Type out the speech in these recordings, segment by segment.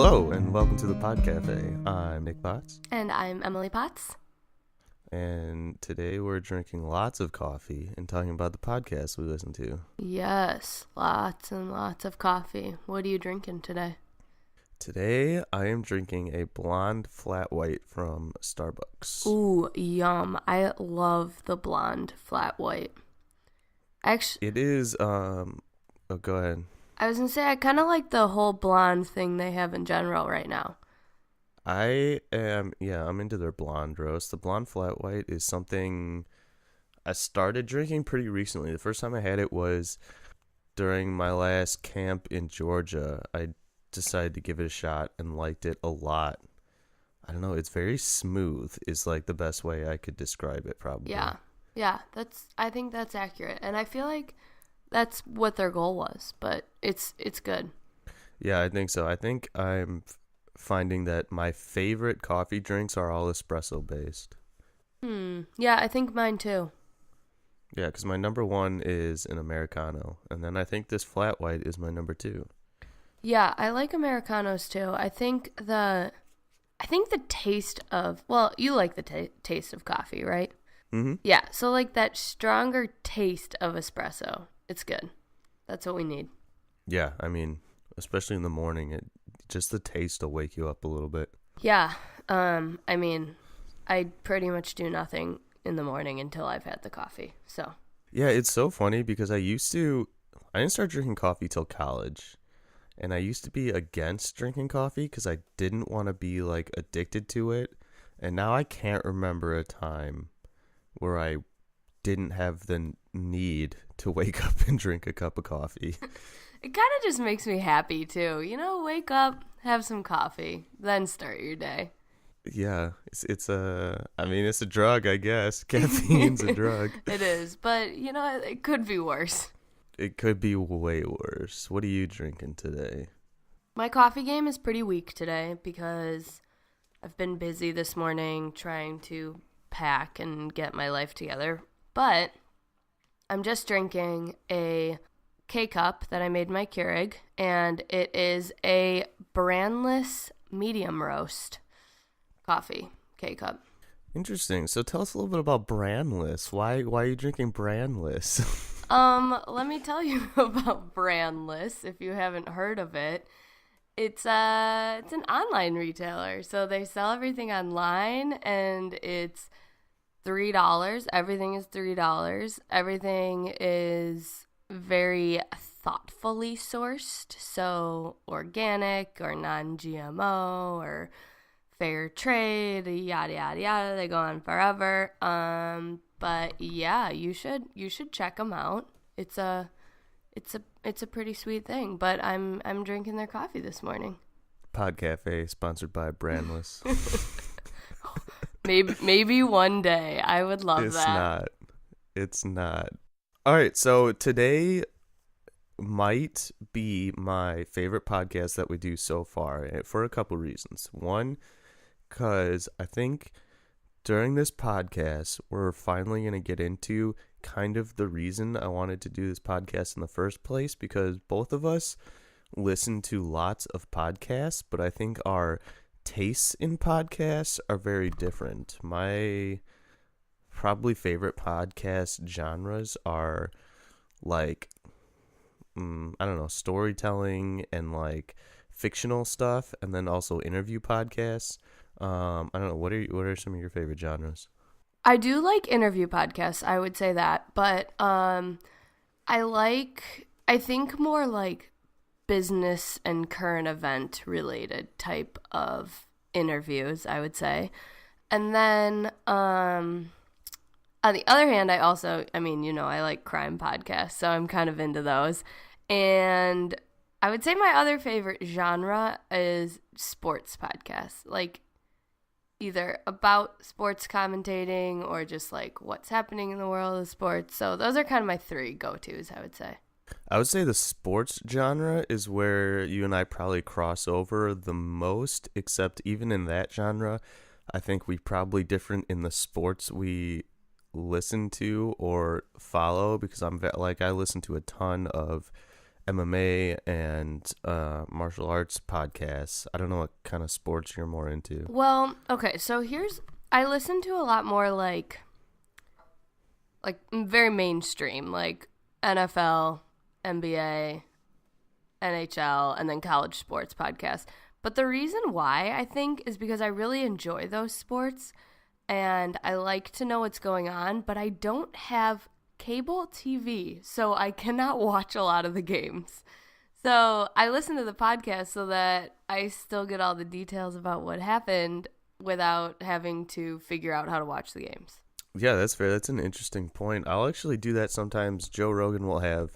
Hello, and welcome to the Pod Cafe. I'm Nick Potts. And I'm Emily Potts. And today we're drinking lots of coffee and talking about the podcast we listen to. Yes, lots and lots of coffee. What are you drinking today? Today I am drinking a blonde flat white from Starbucks. Ooh, yum. I love the blonde flat white. Actually, It is, oh, go ahead. I was going to say, I kind of like the whole blonde thing they have in general right now. I'm into their blonde roast. The blonde flat white is something I started drinking pretty recently. The first time I had it was during my last camp in Georgia. I decided to give it a shot and liked it a lot. I don't know, it's very smooth is like the best way I could describe it probably. Yeah, I think that's accurate. And I feel like that's what their goal was, but it's good. Yeah, I think so. I think I'm finding that my favorite coffee drinks are all espresso based. Yeah, I think mine too. Yeah, because my number one is an Americano, and then I think this flat white is my number two. Yeah, I like Americanos too. I think the taste of, well, you like the taste of coffee, right? Mm-hmm. Yeah, so like that stronger taste of espresso. It's good. That's what we need. Yeah, I mean, especially in the morning, just the taste will wake you up a little bit. Yeah, I mean, I pretty much do nothing in the morning until I've had the coffee, so. Yeah, it's so funny because I didn't start drinking coffee till college. And I used to be against drinking coffee because I didn't want to be like addicted to it. And now I can't remember a time where I didn't have the need to wake up and drink a cup of coffee. It kind of just makes me happy too. You know, wake up, have some coffee, then start your day. Yeah, it's a drug, I guess. Caffeine's a drug. It is, but you know, it could be worse. It could be way worse. What are you drinking today? My coffee game is pretty weak today because I've been busy this morning trying to pack and get my life together. But I'm just drinking a K-Cup that I made my Keurig, and it is a brandless medium roast coffee K-Cup. Interesting. So tell us a little bit about brandless. Why are you drinking brandless? Let me tell you about brandless if you haven't heard of it. It's an online retailer. So they sell everything online and it's $3. Everything is $3. Everything is very thoughtfully sourced. So organic or non-GMO or fair trade, yada yada yada. They go on forever. But yeah, you should check them out. It's a pretty sweet thing. But I'm drinking their coffee this morning. Pod Cafe sponsored by Brandless. maybe one day. I would love that. It's not. All right, so today might be my favorite podcast that we do so far for a couple reasons. One, because I think during this podcast, we're finally going to get into kind of the reason I wanted to do this podcast in the first place, because both of us listen to lots of podcasts, but I think our tastes in podcasts are very different. My probably favorite podcast genres are like, I don't know, storytelling and like fictional stuff, and then also interview podcasts. I don't know. What are some of your favorite genres? I do like interview podcasts. I would say that, but I think more like business and current event related type of interviews, I would say. And then on the other hand, I like crime podcasts, so I'm kind of into those. And I would say my other favorite genre is sports podcasts, like either about sports commentating or just like what's happening in the world of sports. So those are kind of my three go-tos, I would say. I would say the sports genre is where you and I probably cross over the most, except even in that genre, I think we probably different in the sports we listen to or follow, because I listen to a ton of MMA and martial arts podcasts. I don't know what kind of sports you're more into. Well, okay, so I listen to a lot more like very mainstream, like NFL, NBA, NHL, and then college sports podcasts. But the reason why, I think, is because I really enjoy those sports and I like to know what's going on, but I don't have cable TV, so I cannot watch a lot of the games. So I listen to the podcast so that I still get all the details about what happened without having to figure out how to watch the games. Yeah, that's fair. That's an interesting point. I'll actually do that sometimes. Joe Rogan will have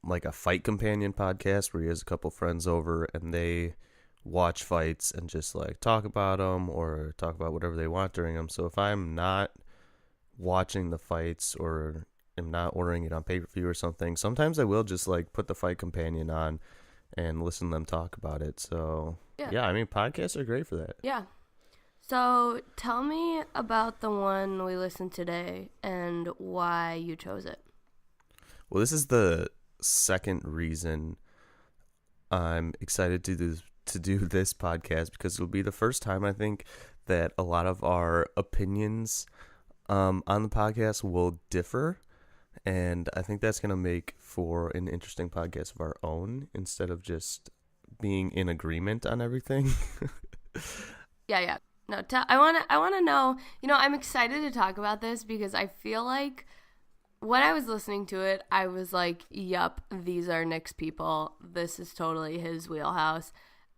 like a fight companion podcast where he has a couple friends over and they watch fights and just like talk about them or talk about whatever they want during them. So if I'm not watching the fights or am not ordering it on pay-per-view or something, sometimes I will just like put the fight companion on and listen to them talk about it. So yeah, I mean, podcasts are great for that. Yeah. So tell me about the one we listened today and why you chose it. Well, this is the second reason I'm excited to do this podcast, because it'll be the first time I think that a lot of our opinions on the podcast will differ, and I think that's going to make for an interesting podcast of our own instead of just being in agreement on everything. Yeah. No, I want to know, I'm excited to talk about this because I feel like when I was listening to it, I was like, yup, these are Nick's people. This is totally his wheelhouse.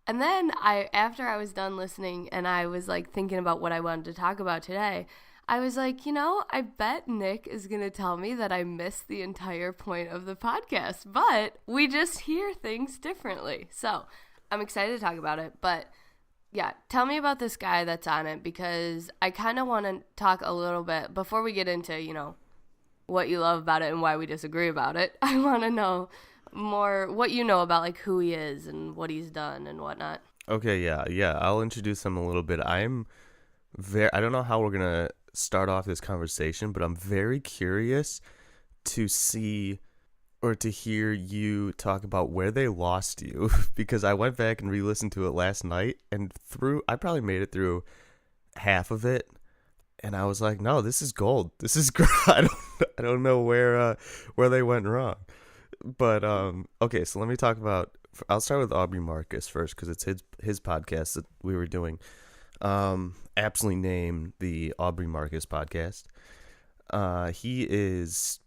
And then after I was done listening and I was like thinking about what I wanted to talk about today, I was like, I bet Nick is going to tell me that I missed the entire point of the podcast, but we just hear things differently. So I'm excited to talk about it, but yeah, tell me about this guy that's on it, because I kind of want to talk a little bit before we get into, what you love about it and why we disagree about it. I want to know more what you know about like who he is and what he's done and whatnot. Okay, yeah. I'll introduce him a little bit. I don't know how we're going to start off this conversation, but I'm very curious to see or to hear you talk about where they lost you, because I went back and re-listened to it last night, and I probably made it through half of it, and I was like, no, this is gold. This is great. I don't know where they went wrong. But okay, so let me talk about. I'll start with Aubrey Marcus first, because it's his podcast that we were doing. Aptly named the Aubrey Marcus Podcast. He is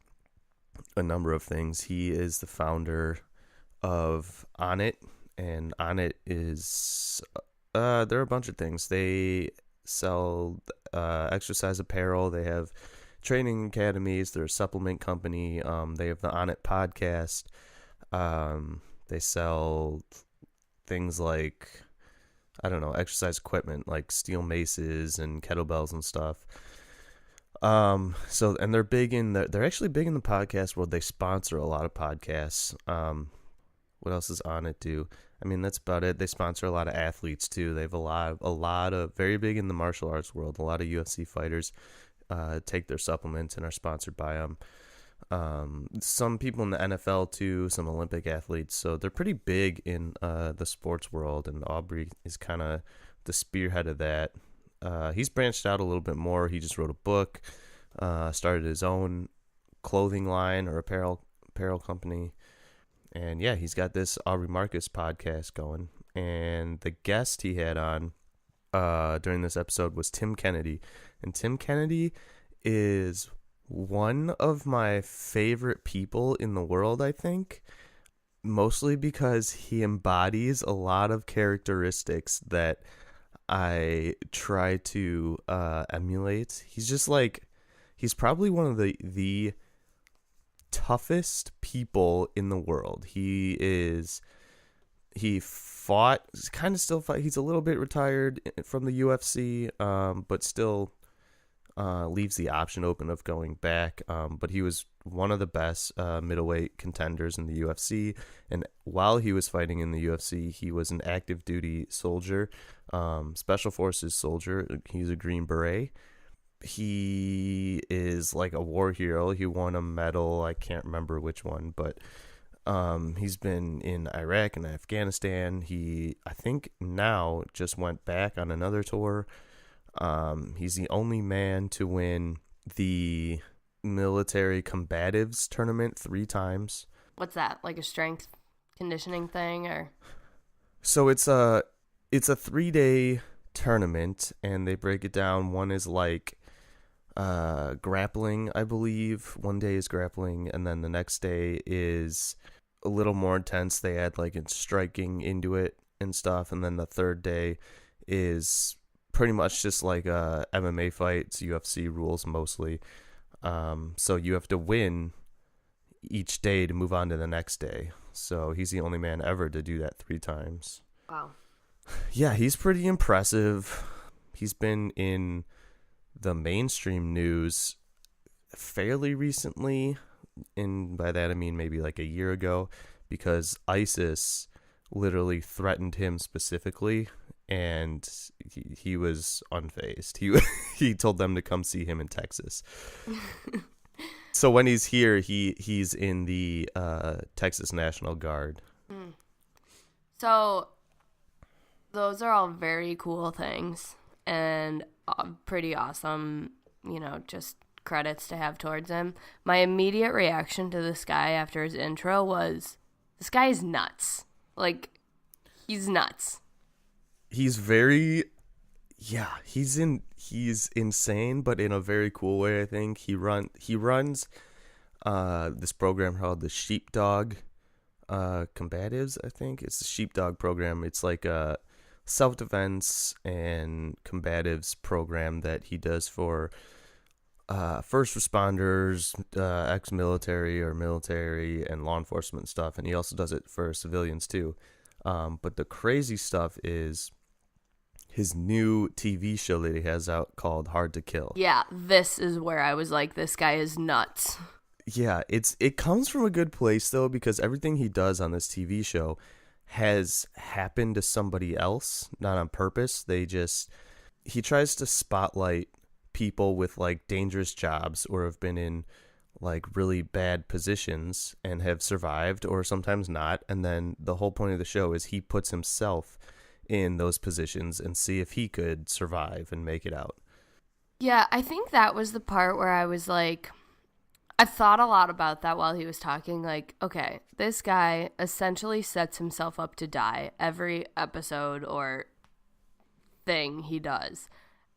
a number of things. He is the founder of Onnit, and Onnit is they're a bunch of things. They sell exercise apparel. They have training academies. They're a supplement company. They have the Onnit podcast. They sell things like, I don't know, exercise equipment like steel maces and kettlebells and stuff. So, and they're actually big in the podcast world. They sponsor a lot of podcasts. What else does Onnit do? I mean, that's about it. They sponsor a lot of athletes too. They have a lot of very big in the martial arts world. A lot of UFC fighters take their supplements and are sponsored by them. Some people in the NFL too, some Olympic athletes. So they're pretty big in the sports world, and Aubrey is kind of the spearhead of that. He's branched out a little bit more. He just wrote a book, started his own clothing line or apparel company. And yeah, he's got this Aubrey Marcus podcast going. And the guest he had on during this episode was Tim Kennedy. And Tim Kennedy is one of my favorite people in the world, I think. Mostly because he embodies a lot of characteristics that I try to emulate. He's probably one of the toughest people in the world. He fought, kind of still fight. He's a little bit retired from the UFC, but still leaves the option open of going back. But he was one of the best middleweight contenders in the UFC. And while he was fighting in the UFC, he was an active duty soldier, special forces soldier. He's a Green Beret. He is like a war hero. He won a medal. I can't remember which one, but He's been in Iraq and Afghanistan. He, I think, now just went back on another tour. He's the only man to win the military combatives tournament 3 times. What's that? Like a strength conditioning thing, or? So it's a 3-day tournament, and they break it down. One is like grappling, I believe. One day is grappling, and then the next day is a little more intense. They add like striking into it and stuff, and then the third day is pretty much just like a MMA fight. It's UFC rules mostly. So you have to win each day to move on to the next day. So he's the only man ever to do that 3 times. Wow. Yeah, he's pretty impressive. He's been in the mainstream news fairly recently, and by that I mean maybe like a year ago, because ISIS literally threatened him specifically, and he was unfazed. He told them to come see him in Texas. So when he's here, he's in the Texas National Guard. So those are all very cool things and pretty awesome, just credits to have towards him. My immediate reaction to this guy after his intro was, this guy is nuts. Like, he's nuts. He's insane, but in a very cool way, I think. He runs this program called the Sheepdog Combatives, I think. It's the Sheepdog program. It's like a self-defense and combatives program that he does for first responders, ex-military or military, and law enforcement stuff. And he also does it for civilians too. But the crazy stuff is his new TV show that he has out called Hard to Kill. Yeah, this is where I was like, this guy is nuts. Yeah, it comes from a good place though, because everything he does on this TV show has happened to somebody else, not on purpose. He tries to spotlight people with like dangerous jobs or have been in like really bad positions and have survived, or sometimes not. And then the whole point of the show is he puts himself in those positions and see if he could survive and make it out. Yeah, I think that was the part where I was like, I thought a lot about that while he was talking. Like, okay, this guy essentially sets himself up to die every episode or thing he does.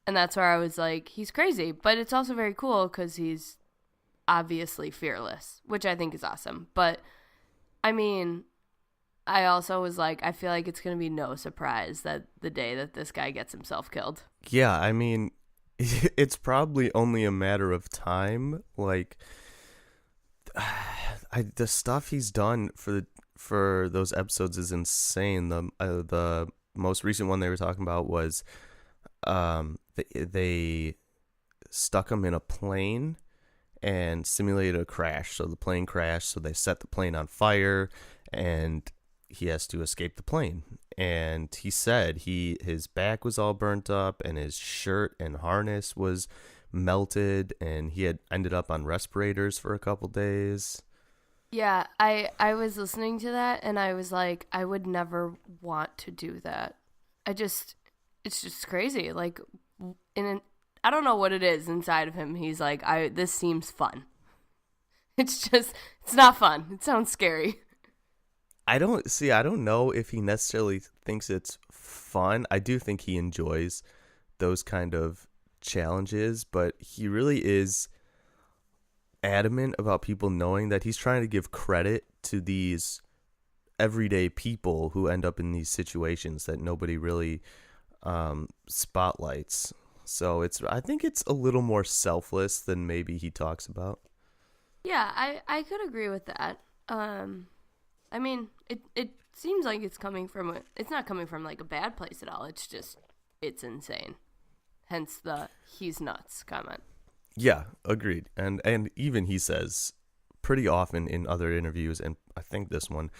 And that's where I was like, he's crazy. But it's also very cool because he's obviously fearless, which I think is awesome. But, I mean, I also was like, I feel like it's going to be no surprise that the day that this guy gets himself killed. Yeah, I mean, it's probably only a matter of time. Like, the stuff he's done for those episodes is insane. The most recent one they were talking about was they stuck him in a plane and simulated a crash. So the plane crashed, so they set the plane on fire, and he has to escape the plane. And he said his back was all burnt up, and his shirt and harness was melted, and he had ended up on respirators for a couple days. Yeah, I was listening to that, and I was like, I would never want to do that. It's just crazy. Like, I don't know what it is inside of him. He's like, this seems fun. It's not fun. It sounds scary. I don't know if he necessarily thinks it's fun. I do think he enjoys those kind of challenges, but he really is adamant about people knowing that he's trying to give credit to these everyday people who end up in these situations that nobody really spotlights. So I think it's a little more selfless than maybe he talks about. Yeah, I could agree with that. I mean, it seems like it's not coming from like a bad place at all. It's insane. Hence the he's nuts comment. Yeah, agreed. And even he says pretty often in other interviews, and I think this one,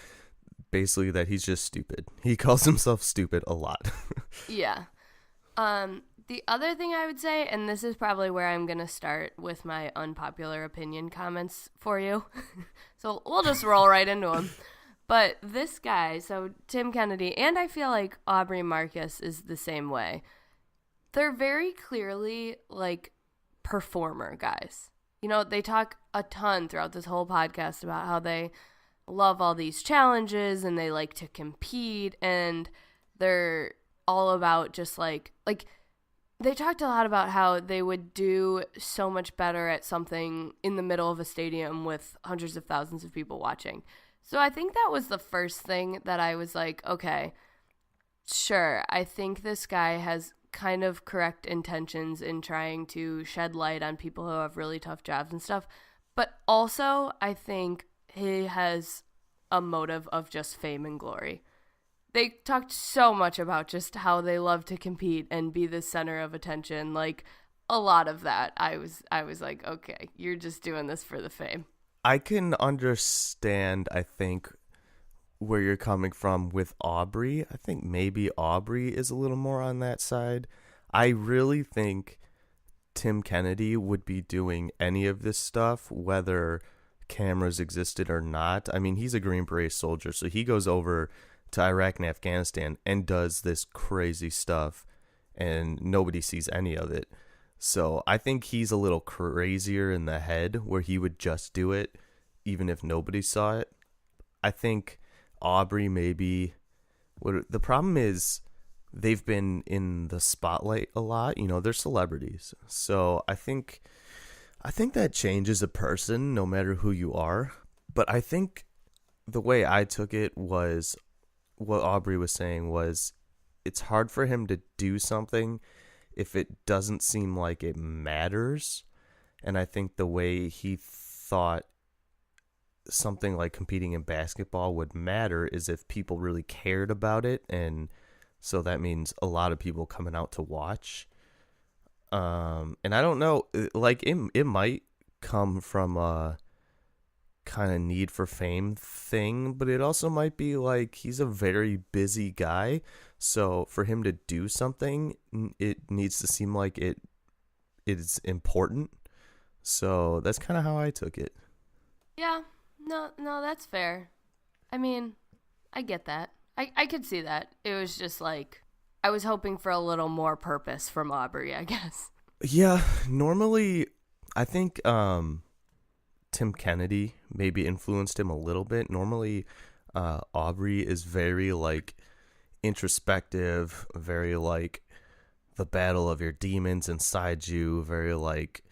basically that he's just stupid. He calls himself stupid a lot. Yeah. The other thing I would say, and this is probably where I'm going to start with my unpopular opinion comments for you. So we'll just roll right into them. But this guy, so Tim Kennedy, and I feel like Aubrey Marcus is the same way. They're very clearly like performer guys. You know, they talk a ton throughout this whole podcast about how they love all these challenges and they like to compete, and they're all about just like they talked a lot about how they would do so much better at something in the middle of a stadium with hundreds of thousands of people watching. So I think that was the first thing that I was like, okay, sure, I think this guy has kind of correct intentions in trying to shed light on people who have really tough jobs and stuff. But also, I think he has a motive of just fame and glory. They talked so much about just how they love to compete and be the center of attention. Like, a lot of that, I was like, okay, you're just doing this for the fame. I can understand, I think, where you're coming from with Aubrey. I think maybe Aubrey is a little more on that side. I really think Tim Kennedy would be doing any of this stuff, whether cameras existed or not. I mean, he's a Green Beret soldier, so he goes over to Iraq and Afghanistan and does this crazy stuff, and nobody sees any of it. So I think he's a little crazier in the head where he would just do it even if nobody saw it. I think Aubrey maybe the problem is they've been in the spotlight a lot. You know, they're celebrities. So I think that changes a person no matter who you are. But I think the way I took it was what Aubrey was saying was it's hard for him to do something if it doesn't seem like it matters. And I think the way he thought something like competing in basketball would matter is if people really cared about it, and so that means a lot of people coming out to watch. And I don't know, like it might come from a kind of need for fame thing, but it also might be like he's a very busy guy, so for him to do something, it needs to seem like it is important. So that's kind of how I took it. Yeah, no, that's fair. I mean, I get that. I could see that. It was just like, I was hoping for a little more purpose from Aubrey, I guess. Yeah, normally, I think Tim Kennedy maybe influenced him a little bit. Normally, Aubrey is very, like, introspective, very, like, the battle of your demons inside you, very, like,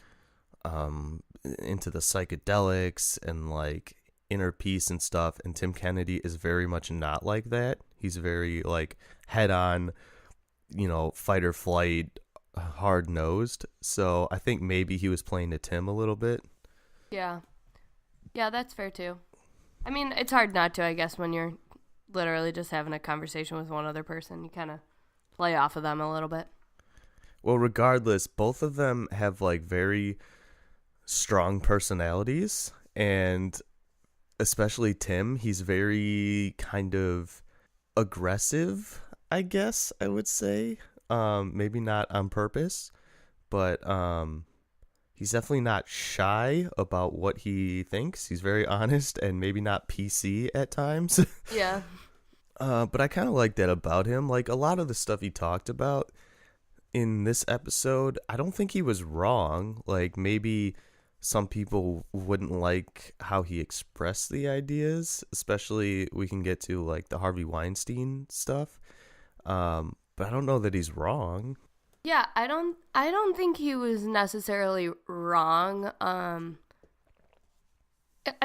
into the psychedelics and, like, inner peace and stuff. And Tim Kennedy is very much not like that. He's very, like, head-on, you know, fight or flight, hard-nosed. So I think maybe he was playing to Tim a little bit. Yeah, that's fair too. I mean, it's hard not to, I guess, when you're literally just having a conversation with one other person. You kind of play off of them a little bit. Well, regardless, both of them have, like, very strong personalities, and especially Tim, he's very kind of aggressive, I guess I would say. Maybe not on purpose, but he's definitely not shy about what he thinks. He's very honest and maybe not PC at times. Yeah. But I kind of like that about him. Like, a lot of the stuff he talked about in this episode, I don't think he was wrong. Like, maybe some people wouldn't like how he expressed the ideas, especially we can get to, like, the Harvey Weinstein stuff. But I don't know that he's wrong. Yeah, I don't think he was necessarily wrong. I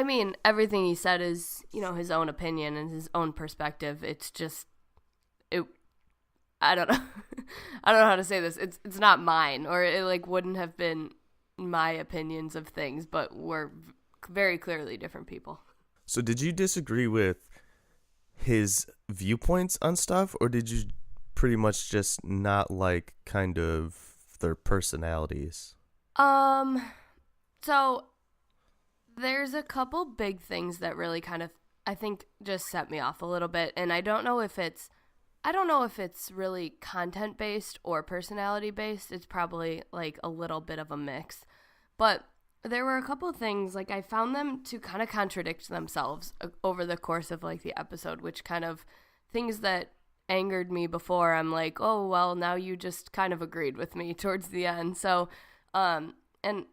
mean, everything he said is, you know, his own opinion and his own perspective. It's just, I don't know. I don't know how to say this. It's not mine, or it, like, wouldn't have been my opinions of things, but we're very clearly different people. So did you disagree with his viewpoints on stuff, or did you pretty much just not like kind of their personalities? So there's a couple big things that really kind of, I think, just set me off a little bit, and I don't know if it's I don't know if it's really content based or personality based. It's probably like a little bit of a mix. But there were a couple of things, like I found them to kind of contradict themselves over the course of like the episode, which kind of things that angered me before, I'm like, oh, well, now you just kind of agreed with me towards the end. So, and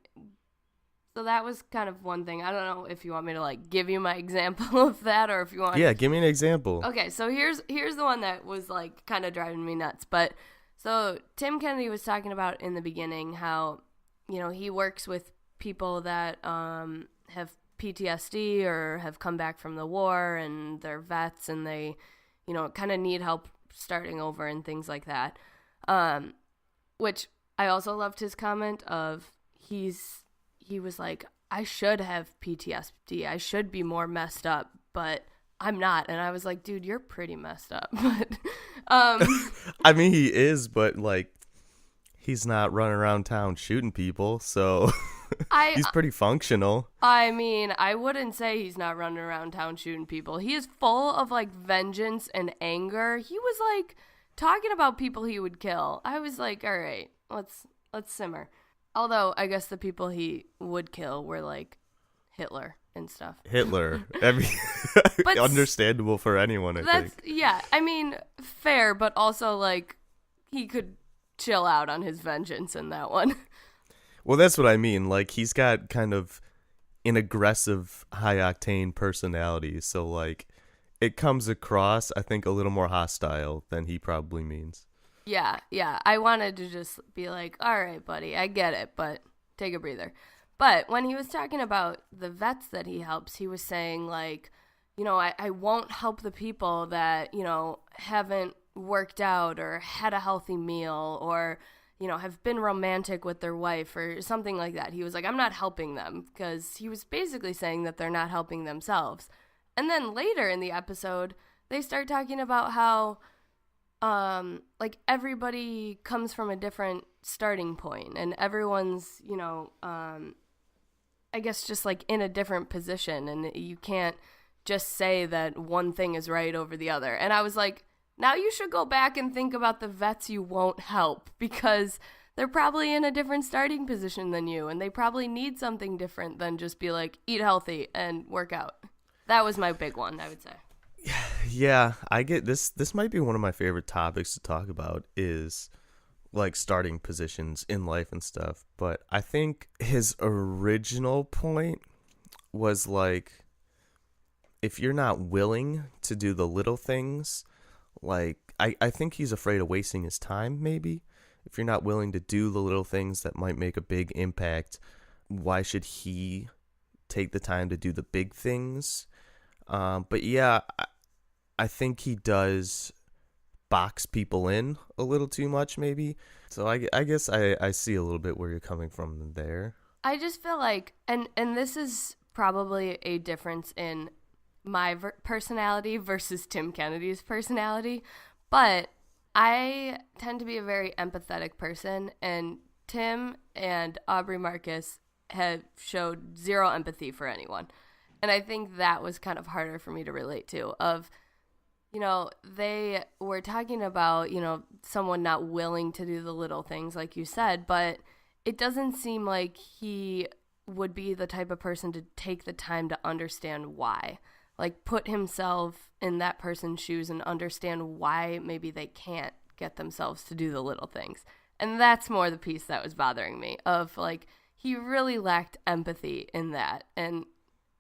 so that was kind of one thing. I don't know if you want me to like give you my example of that, or if you want. Yeah, give me an example. Okay, so here's the one that was like kind of driving me nuts. But so Tim Kennedy was talking about in the beginning how, you know, he works with people that have PTSD or have come back from the war, and they're vets, and they, you know, kind of need help starting over and things like that. Which I also loved his comment of he was like, I should have PTSD. I should be more messed up, but I'm not. And I was like, dude, you're pretty messed up. But I mean, he is, but like, he's not running around town shooting people, so he's pretty functional. I mean, I wouldn't say he's not running around town shooting people. He is full of like vengeance and anger. He was like talking about people he would kill. I was like, all right, let's simmer. Although I guess the people he would kill were like Hitler and stuff. Hitler, understandable for anyone, I think. Yeah, I mean, fair, but also like he could chill out on his vengeance in that one. Well, that's what I mean. Like, he's got kind of an aggressive, high-octane personality, so like it comes across, I think, a little more hostile than he probably means. Yeah. I wanted to just be like, all right, buddy, I get it, but take a breather. But when he was talking about the vets that he helps, he was saying, like, you know, I won't help the people that, you know, haven't worked out or had a healthy meal or, you know, have been romantic with their wife or something like that. He was like, I'm not helping them, because he was basically saying that they're not helping themselves. And then later in the episode, they start talking about how like everybody comes from a different starting point, and everyone's, you know, I guess just like in a different position, and you can't just say that one thing is right over the other. And I was like, now you should go back and think about the vets you won't help, because they're probably in a different starting position than you, and they probably need something different than just be like, eat healthy and work out. That was my big one, I would say. Yeah, I get this. This might be one of my favorite topics to talk about, is like starting positions in life and stuff. But I think his original point was like, if you're not willing to do the little things, like I think he's afraid of wasting his time, maybe. If you're not willing to do the little things that might make a big impact, why should he take the time to do the big things? But yeah, I think he does box people in a little too much, maybe. So I guess I see a little bit where you're coming from there. I just feel like, and this is probably a difference in my personality versus Tim Kennedy's personality, but I tend to be a very empathetic person, and Tim and Aubrey Marcus have showed zero empathy for anyone. And I think that was kind of harder for me to relate to, of, you know, they were talking about, you know, someone not willing to do the little things, like you said, but it doesn't seem like he would be the type of person to take the time to understand why. Like, put himself in that person's shoes and understand why maybe they can't get themselves to do the little things. And that's more the piece that was bothering me, of like, he really lacked empathy in that. And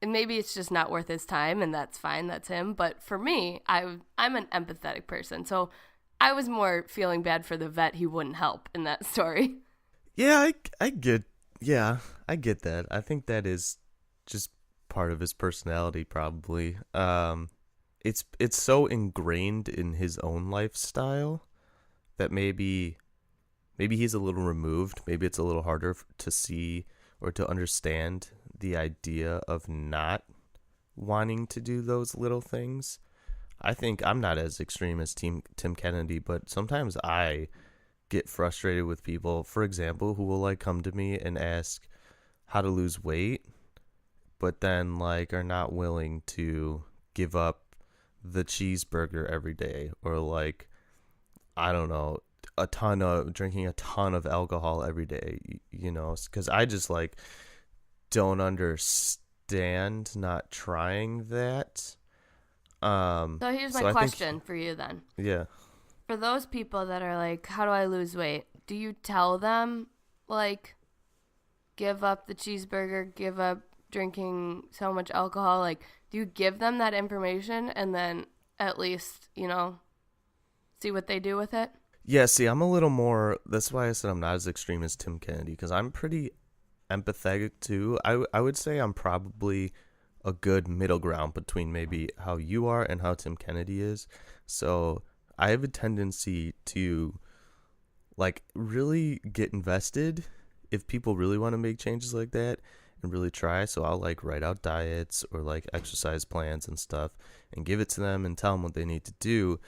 maybe it's just not worth his time, and that's fine, that's him. But for me, I'm an empathetic person, so I was more feeling bad for the vet he wouldn't help in that story. Yeah, I get that. I think that is just part of his personality, probably. It's so ingrained in his own lifestyle that maybe he's a little removed. Maybe it's a little harder to see or to understand the idea of not wanting to do those little things. I think I'm not as extreme as Tim Kennedy, but sometimes I get frustrated with people, for example, who will like come to me and ask how to lose weight, but then like are not willing to give up the cheeseburger every day, or like I don't know, drinking a ton of alcohol every day, because I just like don't understand not trying that. So here's my question for you then. Yeah. For those people that are like, how do I lose weight? Do you tell them, like, give up the cheeseburger, give up drinking so much alcohol? Like, do you give them that information and then at least, see what they do with it? Yeah, see, I'm a little more, that's why I said I'm not as extreme as Tim Kennedy, because I'm pretty empathetic too. I would say I'm probably a good middle ground between maybe how you are and how Tim Kennedy is. So I have a tendency to like really get invested if people really want to make changes like that and really try. So I'll like write out diets or like exercise plans and stuff and give it to them and tell them what they need to do.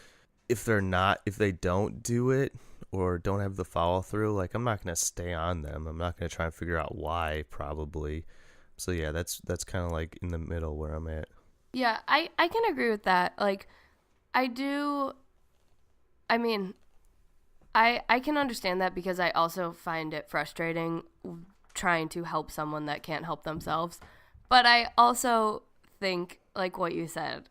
If they don't do it or don't have the follow through, like I'm not going to stay on them. I'm not going to try and figure out why, probably. So yeah, that's kind of like in the middle where I'm at. Yeah, I can agree with that. Like, I can understand that because I also find it frustrating trying to help someone that can't help themselves. But I also think, like what you said,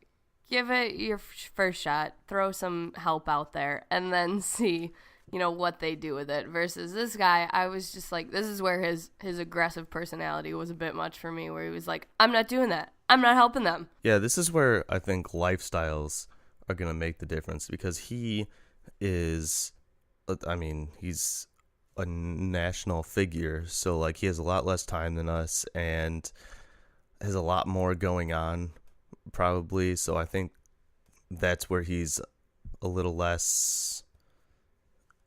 give it your first shot, throw some help out there, and then see, what they do with it. Versus this guy, I was just like, this is where his aggressive personality was a bit much for me, where he was like, I'm not doing that. I'm not helping them. Yeah, this is where I think lifestyles are going to make the difference, because he is, he's a national figure. So like he has a lot less time than us and has a lot more going on probably. So I think that's where he's a little less,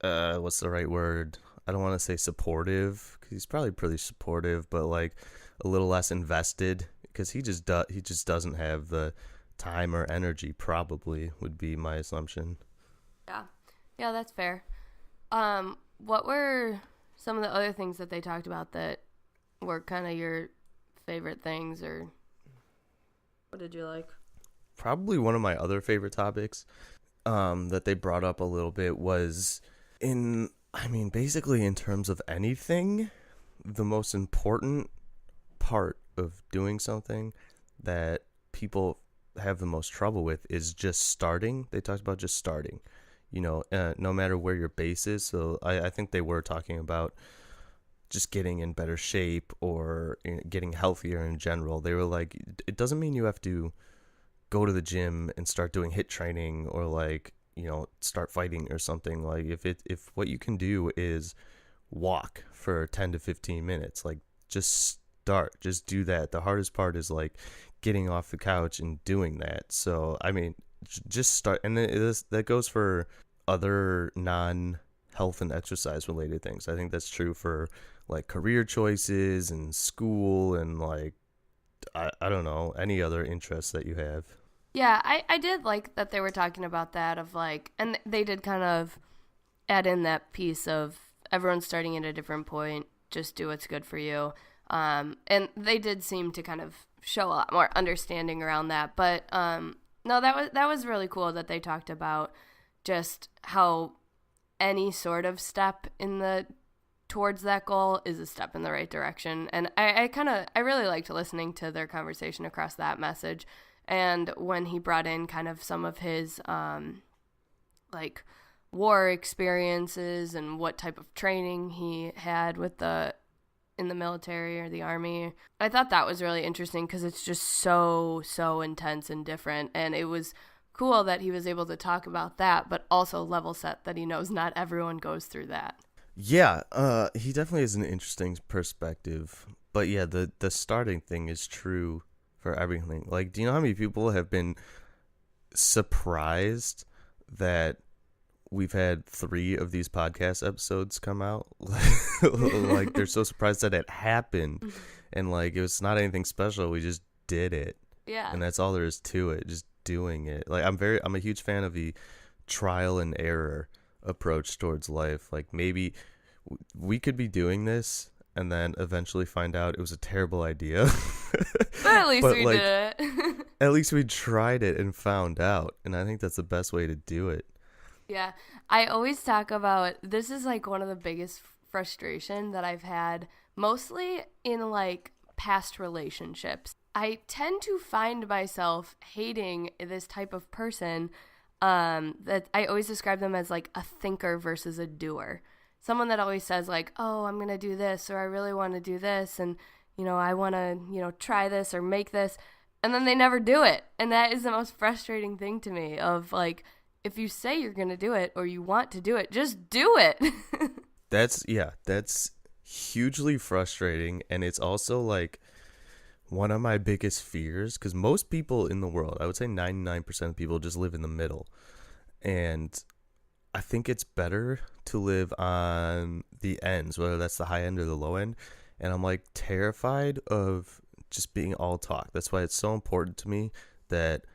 what's the right word? I don't want to say supportive, because he's probably pretty supportive, but like a little less invested, because he just doesn't have the time or energy, probably, would be my assumption. Yeah, that's fair. What were some of the other things that they talked about that were kind of your favorite things, or what did you like? Probably one of my other favorite topics that they brought up a little bit was basically in terms of anything, the most important part of doing something that people have the most trouble with is just starting. They talked about just starting, no matter where your base is. So I think they were talking about just getting in better shape or getting healthier in general. They were like, it doesn't mean you have to go to the gym and start doing HIIT training or like, start fighting or something. Like if what you can do is walk for 10 to 15 minutes, like just do that. The hardest part is like getting off the couch and doing that. So, just start. And that goes for other non-health and exercise related things. I think that's true for like career choices and school and like, I don't know, any other interests that you have. Yeah, I did like that they were talking about that of like, and they did kind of add in that piece of everyone's starting at a different point, just do what's good for you. And they did seem to kind of show a lot more understanding around that. But no, that was really cool that they talked about just how any sort of step towards that goal is a step in the right direction. And I really liked listening to their conversation across that message. And when he brought in kind of some of his like war experiences and what type of training he had in the military or the army, I thought that was really interesting because it's just so intense and different. And it was cool that he was able to talk about that, but also level set that he knows not everyone goes through that. Yeah, he definitely has an interesting perspective. But yeah, the starting thing is true for everything. Like, do you know how many people have been surprised that we've had 3 of these podcast episodes come out? Like, they're so surprised that it happened. And like, it was not anything special. We just did it. Yeah. And that's all there is to it. Just doing it. Like, I'm a huge fan of the trial and error approach towards life. Like, maybe we could be doing this and then eventually find out it was a terrible idea. But at least we did it. At least we tried it and found out. And I think that's the best way to do it. Yeah, I always talk about this is like one of the biggest frustration that I've had, mostly in like past relationships. I tend to find myself hating this type of person that I always describe them as like a thinker versus a doer. Someone that always says like, oh, I'm going to do this, or I really want to do this, and, I want to, try this or make this, and then they never do it. And that is the most frustrating thing to me of like, if you say you're going to do it or you want to do it, just do it. That's hugely frustrating. And it's also like one of my biggest fears, because most people in the world, I would say 99% of people just live in the middle. And I think it's better to live on the ends, whether that's the high end or the low end. And I'm like terrified of just being all talk. That's why it's so important to me that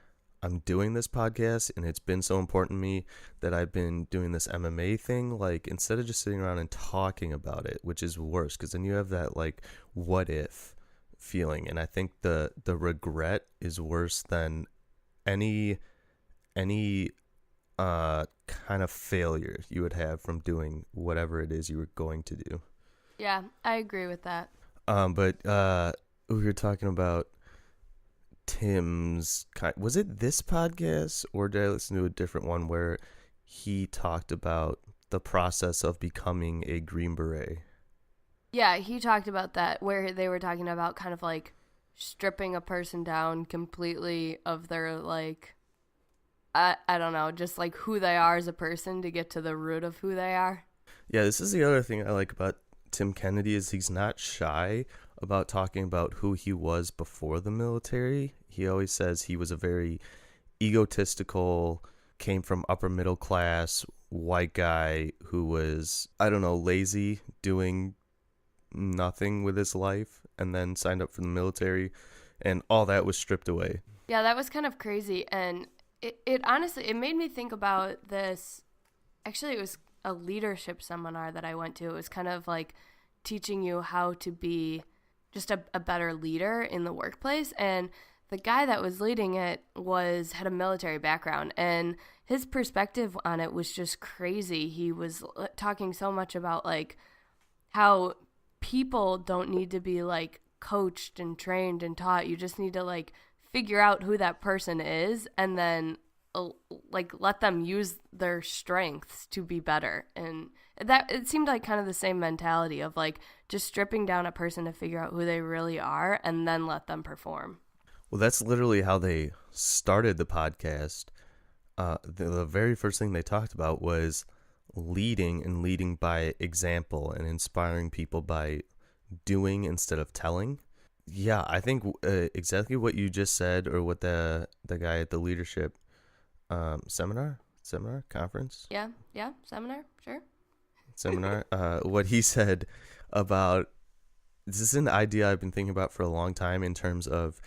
I'm doing this podcast, and it's been so important to me that I've been doing this MMA thing. Like, instead of just sitting around and talking about it, which is worse, because then you have that like what if feeling, and I think the regret is worse than any kind of failure you would have from doing whatever it is you were going to do. Yeah, I agree with that. But we were talking about Tim's was it this podcast, or did I listen to a different one where he talked about the process of becoming a Green Beret? Yeah, he talked about that, where they were talking about kind of like stripping a person down completely of their like, I don't know, just like who they are as a person to get to the root of who they are. Yeah, this is the other thing I like about Tim Kennedy is he's not shy about talking about who he was before the military. He always says he was a very egotistical, came from upper middle class, white guy who was, I don't know, lazy, doing nothing with his life, and then signed up for the military, and all that was stripped away. Yeah, that was kind of crazy, and it honestly, it made me think about this. Actually, it was a leadership seminar that I went to. It was kind of like teaching you how to be just a better leader in the workplace. And the guy that was leading it had a military background, and his perspective on it was just crazy. He was talking so much about like how people don't need to be like coached and trained and taught. You just need to like figure out who that person is, and then like let them use their strengths to be better. And that it seemed like kind of the same mentality of like just stripping down a person to figure out who they really are and then let them perform. Well, that's literally how they started the podcast. The very first thing they talked about was leading, and leading by example, and inspiring people by doing instead of telling. Yeah, I think exactly what you just said, or what the guy at the leadership seminar conference. Yeah, seminar, sure. Seminar. What he said about, this is an idea I've been thinking about for a long time in terms of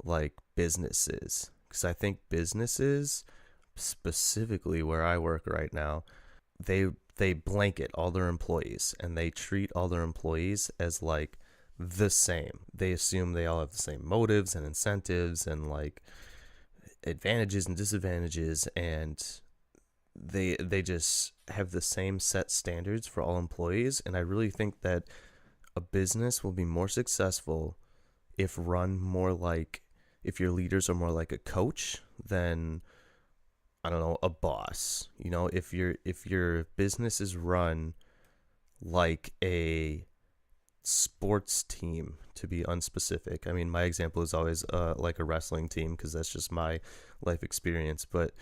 like businesses, because I think businesses, specifically where I work right now, they blanket all their employees, and they treat all their employees as like the same. They assume they all have the same motives and incentives and like advantages and disadvantages, and they just have the same set standards for all employees. And I really think that a business will be more successful if run more like, if your leaders are more like a coach than, I don't know, a boss. You know, if your business is run like a sports team, to be unspecific. I mean, my example is always like a wrestling team, because that's just my life experience. But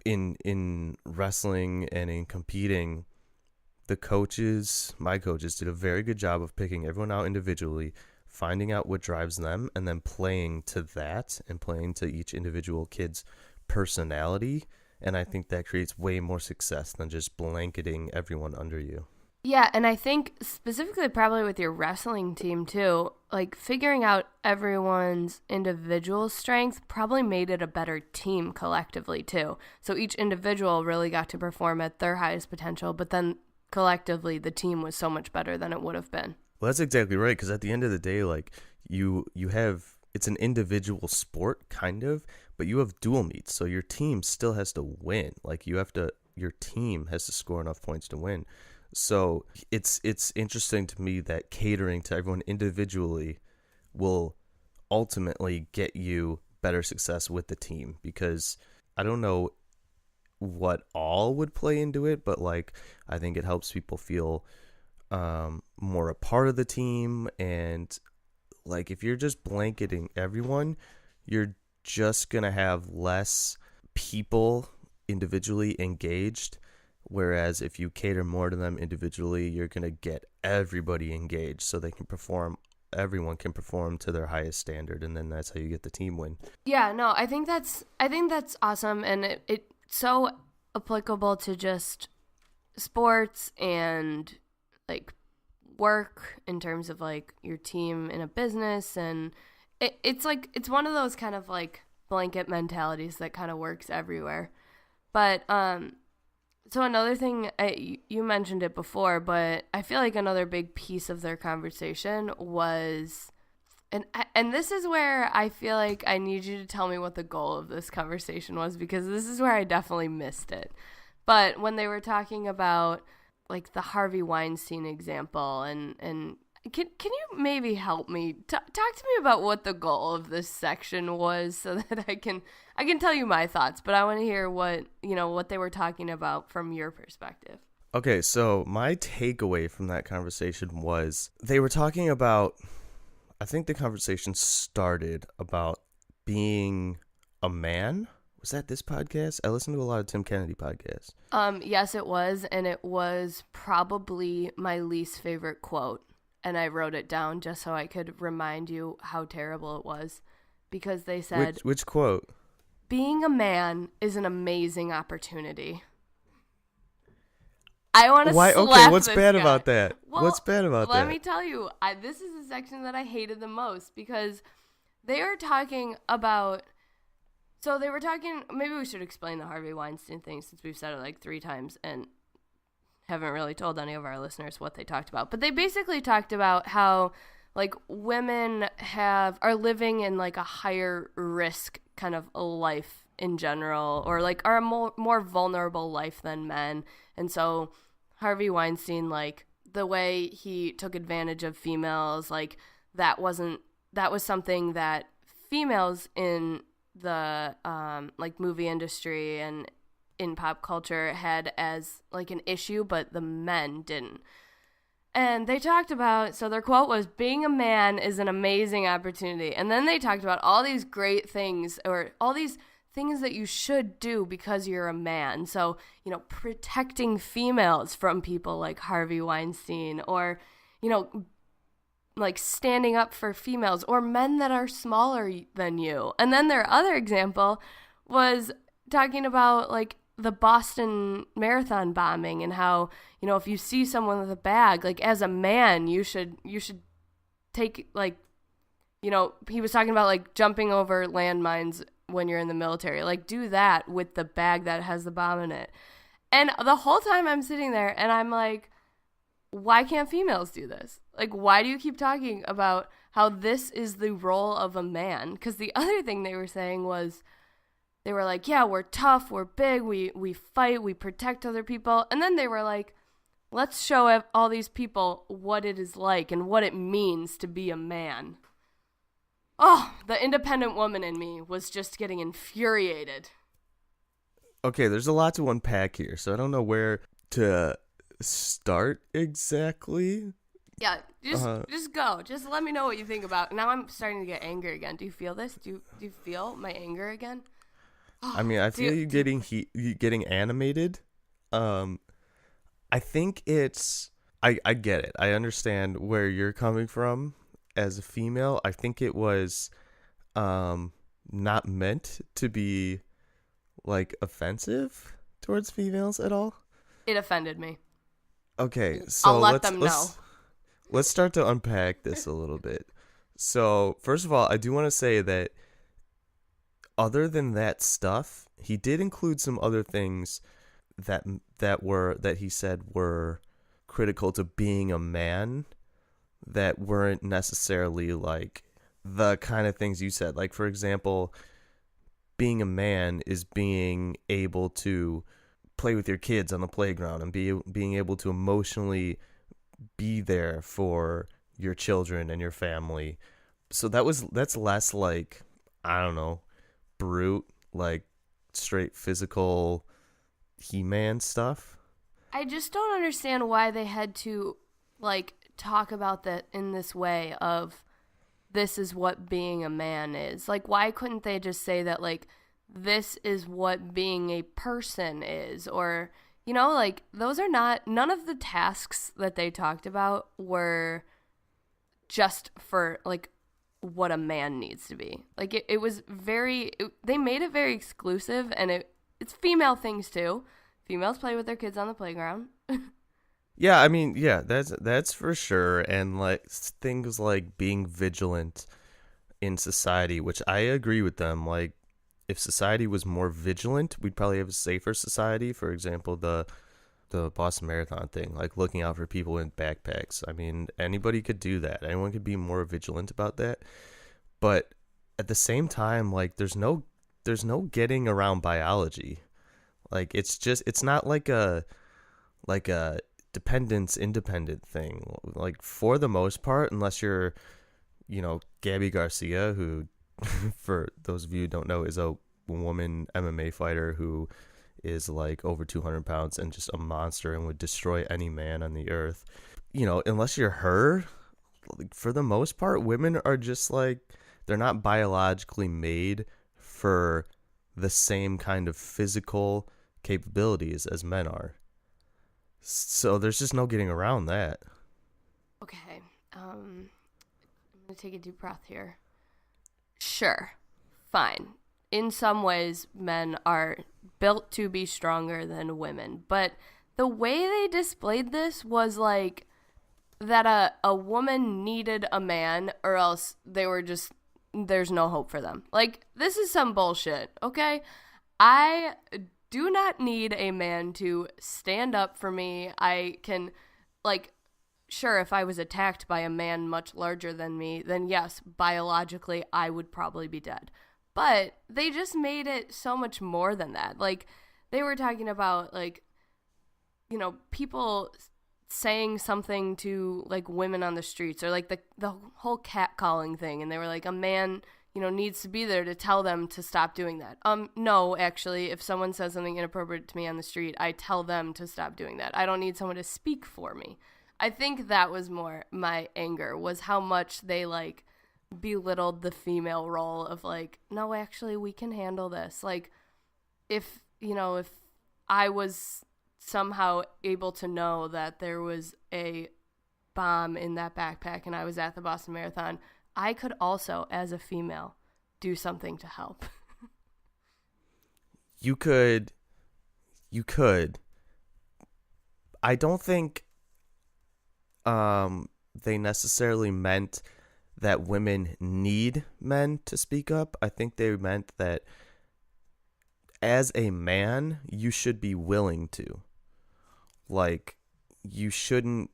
in wrestling and in competing, my coaches did a very good job of picking everyone out individually, finding out what drives them, and then playing to that, and playing to each individual kid's personality. And I think that creates way more success than just blanketing everyone under you. Yeah, and I think specifically probably with your wrestling team too, like figuring out everyone's individual strength probably made it a better team collectively too. So each individual really got to perform at their highest potential, but then collectively the team was so much better than it would have been. Well, that's exactly right, because at the end of the day, like you have, it's an individual sport kind of, but you have dual meets, so your team still has to win. Like your team has to score enough points to win. So it's interesting to me that catering to everyone individually will ultimately get you better success with the team, because I don't know what all would play into it, but like I think it helps people feel more a part of the team. And like if you're just blanketing everyone, you're just gonna have less people individually engaged, whereas if you cater more to them individually, you're gonna get everybody engaged so they can perform. Everyone can perform to their highest standard, and then that's how you get the team win. Yeah, no, I think that's awesome, and it's so applicable to just sports and like work in terms of like your team in a business, and it's like it's one of those kind of like blanket mentalities that kind of works everywhere. But so another thing, you mentioned it before, but I feel like another big piece of their conversation was, and this is where I feel like I need you to tell me what the goal of this conversation was, because this is where I definitely missed it. But when they were talking about like the Harvey Weinstein example, and can you maybe help me talk to me about what the goal of this section was, so that I can tell you my thoughts, but I want to hear what they were talking about from your perspective. Okay, so my takeaway from that conversation was they were talking about, I think the conversation started about being a man. Was that this podcast? I listened to a lot of Tim Kennedy podcasts. Yes, it was, and it was probably my least favorite quote. And I wrote it down just so I could remind you how terrible it was, because they said, which quote? Being a man is an amazing opportunity. I want to slap Okay, what's this bad guy. about that? Well, what's bad about that? Let me tell you, this is the section that I hated the most, because they are talking about, so they were talking, maybe we should explain the Harvey Weinstein thing, since we've said it like 3 times and haven't really told any of our listeners what they talked about. But they basically talked about how like women are living in like a higher risk kind of a life in general, or like are a more vulnerable life than men. And so Harvey Weinstein, like the way he took advantage of females, like that was something that females in the like movie industry and in pop culture had as like an issue, but the men didn't. And they talked about, so their quote was, being a man is an amazing opportunity. And then they talked about all these great things, or all these things that you should do because you're a man. So, protecting females from people like Harvey Weinstein, or, like standing up for females or men that are smaller than you. And then their other example was talking about like the Boston Marathon bombing, and how, if you see someone with a bag, like as a man, you should take, like, he was talking about like jumping over landmines when you're in the military, like do that with the bag that has the bomb in it. And the whole time I'm sitting there and I'm like, why can't females do this? Like, why do you keep talking about how this is the role of a man? Because the other thing they were saying was, they were like, yeah, we're tough, we're big, we fight, we protect other people. And then they were like, let's show all these people what it is like and what it means to be a man. Oh, the independent woman in me was just getting infuriated. Okay, there's a lot to unpack here, so I don't know where to start exactly. Yeah, just go. Just let me know what you think about. Now I'm starting to get angry again. Do you feel this? Do you feel my anger again? I mean, I feel you getting animated. I think it's I get it. I understand where you're coming from as a female. I think it was not meant to be like offensive towards females at all. It offended me. Okay, so I'll let them know. Let's start to unpack this a little bit. So, first of all, I do want to say that other than that stuff, he did include some other things that he said were critical to being a man, that weren't necessarily like the kind of things you said. Like, for example, being a man is being able to play with your kids on the playground and being able to emotionally be there for your children and your family. So that's less like, I don't know, brute, like straight physical He-Man stuff. I just don't understand why they had to like talk about that in this way of this is what being a man is. Like, why couldn't they just say that, like, this is what being a person is? Or, you know, like, those are not, none of the tasks that they talked about were just for, like, what a man needs to be. Like, it was very, they made it very exclusive, and it's female things, too. Females play with their kids on the playground. Yeah, I mean, yeah, that's for sure. And like things like being vigilant in society, which I agree with them. Like, if society was more vigilant, we'd probably have a safer society. For example, the Boston Marathon thing, like looking out for people in backpacks. I mean, anybody could do that. Anyone could be more vigilant about that. But at the same time, like there's no getting around biology. Like it's not like a dependence independent thing. Like, for the most part, unless you're, you know, Gabby Garcia, who for those of you who don't know, is a woman MMA fighter who is like over 200 pounds and just a monster and would destroy any man on the earth. You know, unless you're her, like, for the most part, women are just like, they're not biologically made for the same kind of physical capabilities as men are. So there's just no getting around that. Okay. I'm going to take a deep breath here. Sure. Fine. In some ways, men are built to be stronger than women. But the way they displayed this was like that a woman needed a man, or else they were just, there's no hope for them. Like, this is some bullshit, okay? I do not need a man to stand up for me. I can, like, sure, if I was attacked by a man much larger than me, then yes, biologically, I would probably be dead. But they just made it so much more than that. Like, they were talking about, like, you know, people saying something to, like, women on the streets, or, like, the whole catcalling thing, and they were like, a man, you know, needs to be there to tell them to stop doing that. No, actually, if someone says something inappropriate to me on the street, I tell them to stop doing that. I don't need someone to speak for me. I think that was more my anger, was how much they, like, belittled the female role of, like, no, actually, we can handle this. Like, if, you know, if I was somehow able to know that there was a bomb in that backpack and I was at the Boston Marathon, I could also, as a female, do something to help. You could. I don't think they necessarily meant that women need men to speak up. I think they meant that as a man, you should be willing to. Like, you shouldn't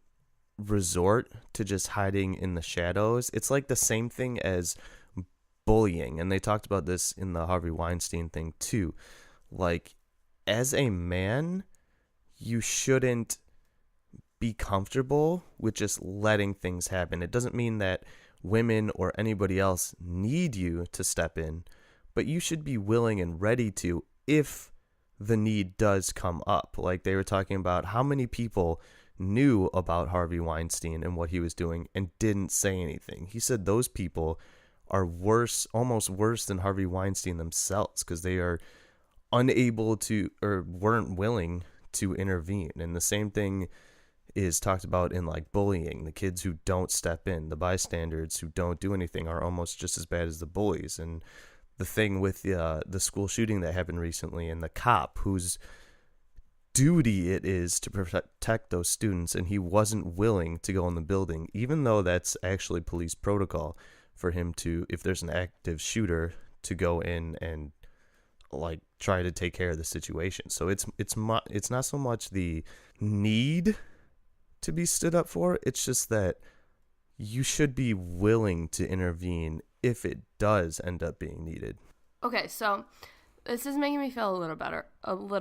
resort to just hiding in the shadows. It's like the same thing as bullying, and they talked about this in the Harvey Weinstein thing too. Like, as a man, you shouldn't be comfortable with just letting things happen. It doesn't mean that women or anybody else need you to step in, but you should be willing and ready to if the need does come up. Like, they were talking about how many people knew about Harvey Weinstein and what he was doing and didn't say anything. He said those people are worse, almost worse than Harvey Weinstein themselves, because they are unable to, or weren't willing to intervene. And the same thing is talked about in, like, bullying. The kids who don't step in, the bystanders who don't do anything, are almost just as bad as the bullies. And the thing with the school shooting that happened recently, and the cop whose duty it is to protect those students, and he wasn't willing to go in the building, even though that's actually police protocol for him to, if there's an active shooter, to go in and, like, try to take care of the situation. So it's not so much the need to be stood up for, it's just that you should be willing to intervene if it does end up being needed. Okay, so this is making me feel a little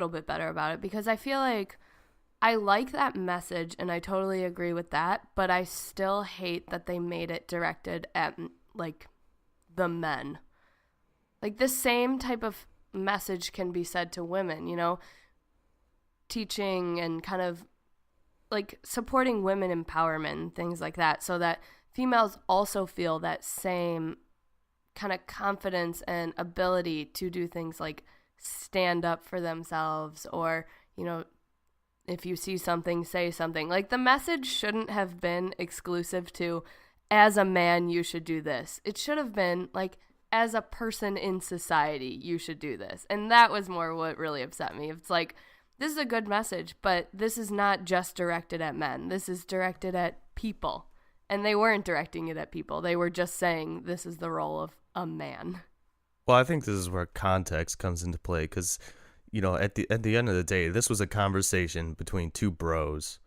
bit better about it, because I feel like I like that message and I totally agree with that, but I still hate that they made it directed at like the men. Like the same type of message can be said to women, you know, teaching and kind of like supporting women empowerment and things like that, so that females also feel that same kind of confidence and ability to do things like stand up for themselves, or, you know, if you see something, say something. Like the message shouldn't have been exclusive to, as a man, you should do this. It should have been like, as a person in society, you should do this. And that was more what really upset me. It's like, this is a good message, but this is not just directed at men. This is directed at people. And they weren't directing it at people. They were just saying this is the role of a man. Well, I think this is where context comes into play, because, you know, at the end of the day, this was a conversation between two bros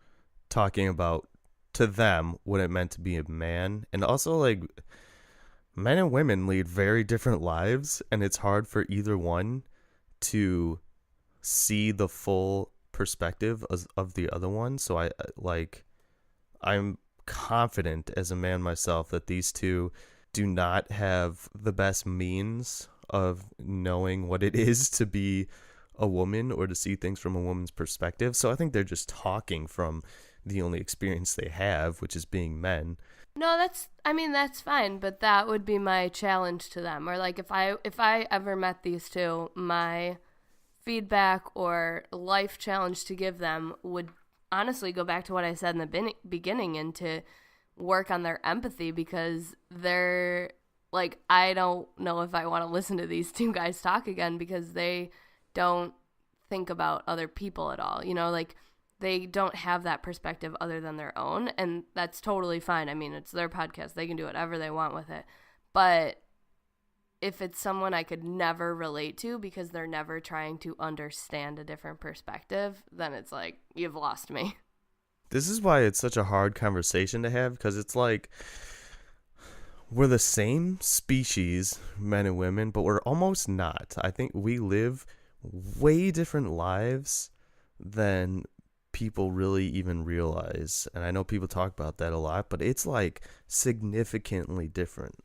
talking about, to them, what it meant to be a man. And also, like, men and women lead very different lives, and it's hard for either one to see the full perspective of the other one. So I'm confident as a man myself that these two do not have the best means of knowing what it is to be a woman or to see things from a woman's perspective. So I think they're just talking from the only experience they have, which is being men. No, that's fine, but that would be my challenge to them. Or like if I ever met these two, my feedback or life challenge to give them would honestly go back to what I said in the beginning, and to work on their empathy, because they're like, I don't know if I want to listen to these two guys talk again, because they don't think about other people at all. You know, like they don't have that perspective other than their own, and that's totally fine. I mean, it's their podcast. They can do whatever they want with it. But if it's someone I could never relate to because they're never trying to understand a different perspective, then it's like, you've lost me. This is why it's such a hard conversation to have, because it's like, we're the same species, men and women, but we're almost not. I think we live way different lives than people really even realize. And I know people talk about that a lot, but it's like significantly different.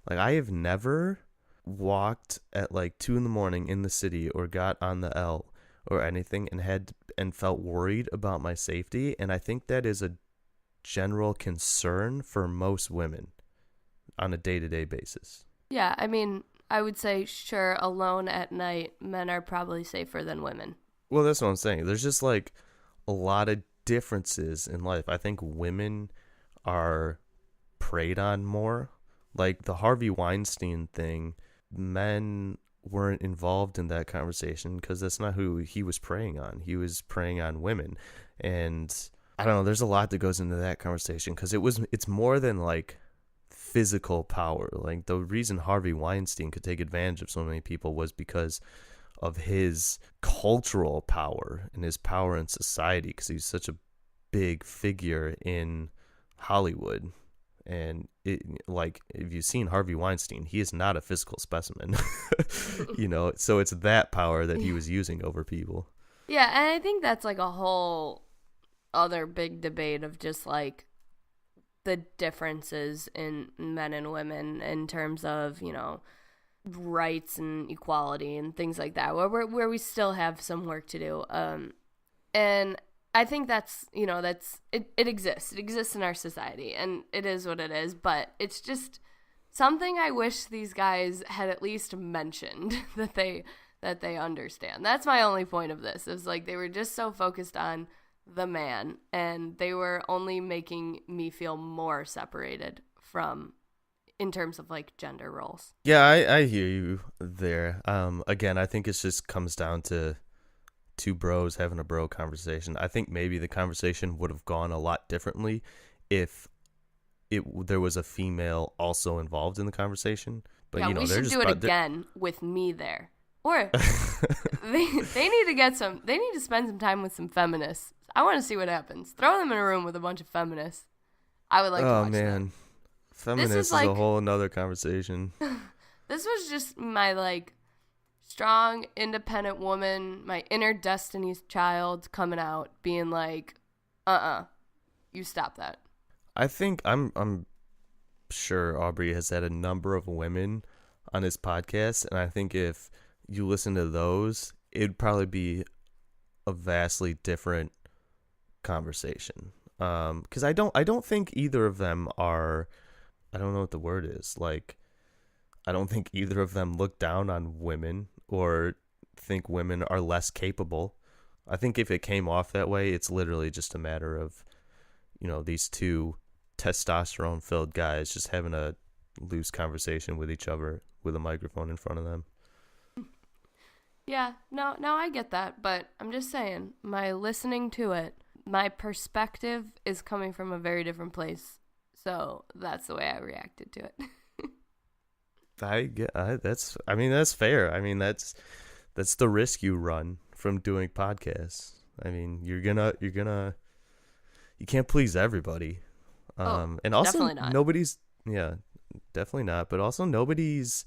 Like, I have never walked at like 2 a.m. in the city, or got on the L or anything, and felt worried about my safety. And I think that is a general concern for most women on a day-to-day basis. Yeah, I mean, I would say, sure, alone at night, men are probably safer than women. Well, that's what I'm saying. There's just like a lot of differences in life. I think women are preyed on more. Like the Harvey Weinstein thing, men weren't involved in that conversation because that's not who he was preying on. He was preying on women. And I don't know, there's a lot that goes into that conversation, because it's more than like physical power. Like the reason Harvey Weinstein could take advantage of so many people was because of his cultural power and his power in society, because he's such a big figure in Hollywood. And like, if you've seen Harvey Weinstein, he is not a physical specimen. You know, so it's that power that he was using over people. Yeah, and I think that's like a whole other big debate of just like the differences in men and women in terms of, you know, rights and equality and things like that, where we still have some work to do. And I think that's, you know, it exists. It exists in our society, and it is what it is, but it's just something I wish these guys had at least mentioned that they understand. That's my only point of this. Is like they were just so focused on the man, and they were only making me feel more separated from, in terms of like gender roles. Yeah, I hear you there. Again, I think it just comes down to two bros having a bro conversation. I think maybe the conversation would have gone a lot differently if there was a female also involved in the conversation. But yeah, you know, we should do it again with me there. Or they need to spend some time with some feminists. I want to see what happens. Throw them in a room with a bunch of feminists. I would like to watch that. Feminist is a whole another conversation. This was just my, like, strong, independent woman, my inner Destiny's Child coming out, being like, you stop that. I think I'm sure Aubrey has had a number of women on his podcast, and I think if you listen to those, it'd probably be a vastly different conversation. Because I don't think either of them are, I don't know what the word is, like, I don't think either of them look down on women or think women are less capable. I think if it came off that way, it's literally just a matter of, these two testosterone-filled guys just having a loose conversation with each other with a microphone in front of them. Yeah, no, I get that, but I'm just saying, my listening to it, my perspective is coming from a very different place, so that's the way I reacted to it. That's fair. I mean, that's the risk you run from doing podcasts. I mean, you can't please everybody. And also definitely not. Definitely not. But also nobody's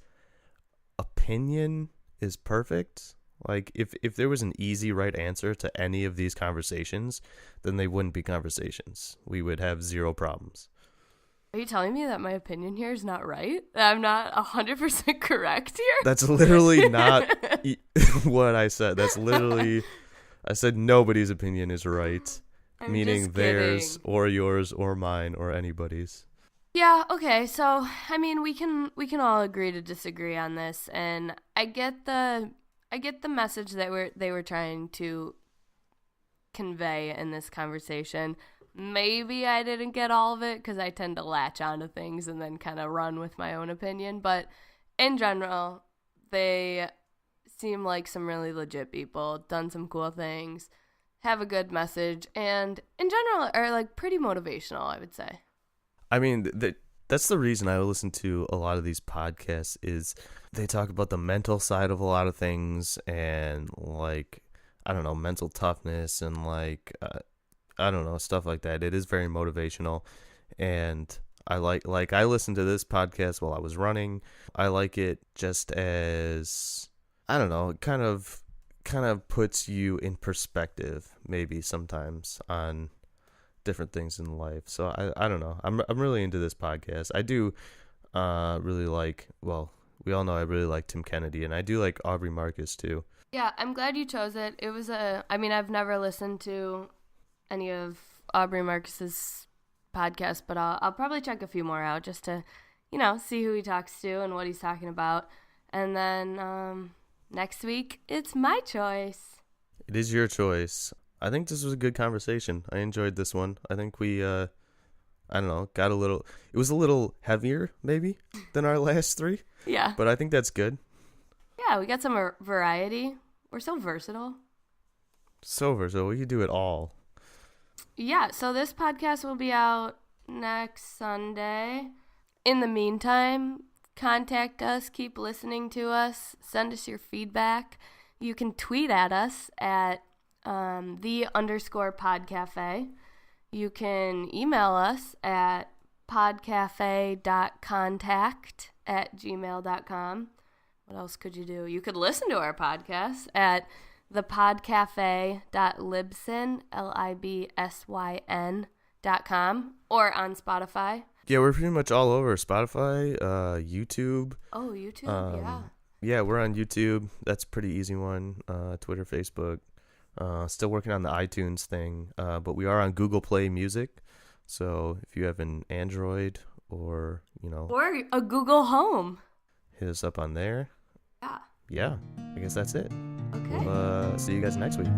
opinion is perfect. Like if there was an easy right answer to any of these conversations, then they wouldn't be conversations. We would have zero problems. Are you telling me that my opinion here is not right? That I'm not 100% correct here? That's literally not what I said. That's literally, I said nobody's opinion is right. Meaning theirs or yours or mine or anybody's. Yeah, okay. So, I mean, we can all agree to disagree on this, and I get the message that they were trying to convey in this conversation. Maybe I didn't get all of it because I tend to latch onto things and then kind of run with my own opinion, but in general, they seem like some really legit people, done some cool things, have a good message, and in general are like pretty motivational, I would say. I mean, that's the reason I listen to a lot of these podcasts is they talk about the mental side of a lot of things and, like, I don't know, mental toughness and, like, I don't know, stuff like that. It is very motivational, and I I listened to this podcast while I was running. I like it just as, I don't know, it kind of puts you in perspective maybe sometimes on different things in life. So I don't know. I'm really into this podcast. I do really like, well, we all know I really like Tim Kennedy, and I do like Aubrey Marcus too. Yeah, I'm glad you chose it. It was I've never listened to any of Aubrey Marcus's podcasts, but I'll probably check a few more out just to, see who he talks to and what he's talking about. And then next week, it's my choice. It is your choice. I think this was a good conversation. I enjoyed this one. I think we, I don't know, it was a little heavier, maybe, than our last three. Yeah. But I think that's good. Yeah, we got some variety. We're so versatile. We can do it all. Yeah, so this podcast will be out next Sunday. In the meantime, contact us, keep listening to us, send us your feedback. You can tweet at us at _podcafe. You can email us at podcafe.contact@gmail.com. What else could you do? You could listen to our podcast at thepodcafe.libsyn.com or on Spotify. Yeah, we're pretty much all over Spotify, YouTube. Oh, YouTube, yeah. Yeah, we're on YouTube. That's a pretty easy one. Twitter, Facebook. Still working on the iTunes thing, but we are on Google Play Music. So if you have an Android or, or a Google Home, hit us up on there. Yeah. Yeah, I guess that's it. Okay. We'll see you guys next week.